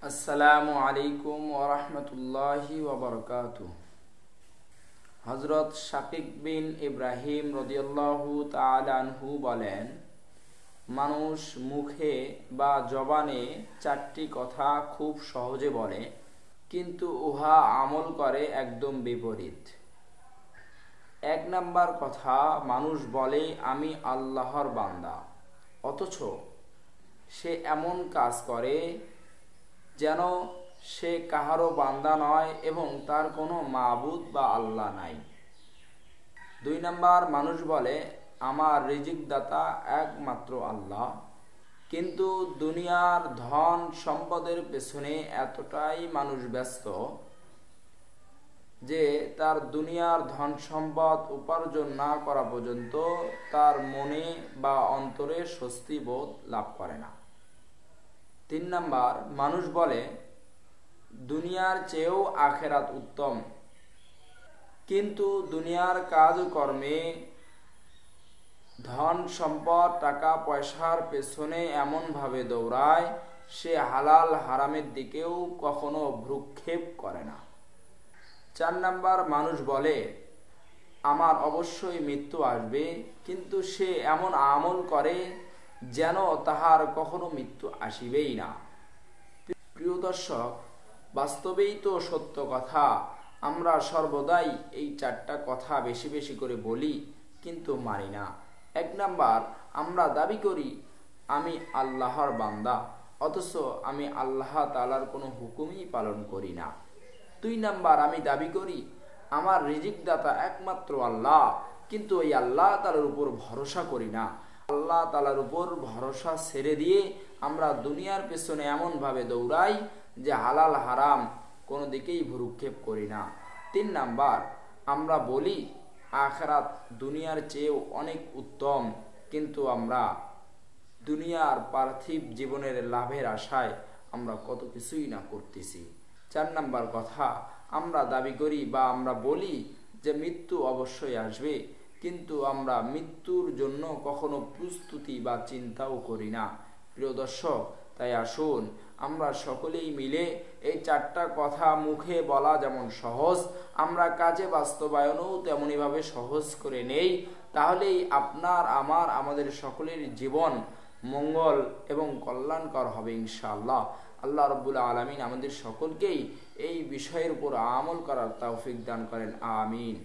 আসসালামু আলাইকুম ওরহমতুল্লাহি ওয়াবারাকাতুহু। হযরত শাকিক বিন ইব্রাহিম রাদিয়াল্লাহু তাআলা আনহু বলেন, মানুষ মুখে বা জবানে চারটি কথা খুব সহজে বলে, কিন্তু উহা আমল করে একদম বিপরীত। এক নাম্বার কথা, মানুষ বলে আমি আল্লাহর বান্দা, অথচ সে এমন কাজ করে যেন সে কাহারও বান্দা নয় এবং তার কোনো মাবুদ বা আল্লাহ নাই। দুই নাম্বার, মানুষ বলে আমার রিজিক দাতা একমাত্র আল্লাহ, কিন্তু দুনিয়ার ধন সম্পদের পেছনে এতটাই মানুষ ব্যস্ত যে তার দুনিয়ার ধন সম্পদ উপার্জন না করা পর্যন্ত তার মনে বা অন্তরে স্বস্তি বোধ লাভ করে না। তিন নাম্বার, মানুষ বলে দুনিয়ার চেয়েও আখেরাত উত্তম, কিন্তু দুনিয়ার কাজকর্মে ধন সম্পদ টাকা পয়সার পেছনে এমনভাবে দৌড়ায় সে হালাল হারামের দিকেও কখনো ভ্রুক্ষেপ করে না। চার নাম্বার, মানুষ বলে আমার অবশ্যই মৃত্যু আসবে, কিন্তু সে এমন আমল করে যেন তাহার কখনো মৃত্যু আসিবেই না। প্রিয় দর্শক, বাস্তবেই তো সত্য কথা। আমরা সর্বদাই এই চারটা কথা বেশি বেশি করে বলি, কিন্তু মানি না। এক নাম্বার, আমরা দাবি করি আমি আল্লাহর বান্দা, অথচ আমি আল্লাহ তাআলার কোনো হুকুমই পালন করি না। দুই নাম্বার, আমি দাবি করি আমার রিজিক দাতা একমাত্র আল্লাহ, কিন্তু এই আল্লাহ তাআলার উপর ভরসা করি না। আল্লাহ তাআলার উপর ভরসা ছেড়ে দিয়ে আমরা দুনিয়ার পেছনে এমনভাবে দৌড়াই যে হালাল হারাম কোনো দিকেই ভ্রুক্ষেপ করি না। তিন নাম্বার, আমরা বলি আখিরাত দুনিয়ার চেয়েও অনেক উত্তম, কিন্তু আমরা দুনিয়ার পার্থিব জীবনের লাভের আশায় আমরা কত কিছুই না করতেছি। চার নাম্বার কথা, আমরা দাবি করি বা আমরা বলি যে মৃত্যু অবশ্যই আসবে, কিন্তু আমরা মৃত্যুর জন্য কখনো প্রস্তুতি বা চিন্তাও করি না। প্রিয় দর্শক, তাই আসুন আমরা সকলেই মিলে এই চারটা কথা মুখে বলা যেমন সহজ, আমরা কাজে বাস্তবায়নও তেমনইভাবে সহজ করে নেই। তাহলেই আপনার আমাদের সকলের জীবন মঙ্গল এবং কল্যাণকর হবে ইনশাআল্লাহ। আল্লাহ রাব্বুল আলামিন আমাদের সকলকেই এই বিষয়ের উপর আমল করার তৌফিক দান করেন। আমিন।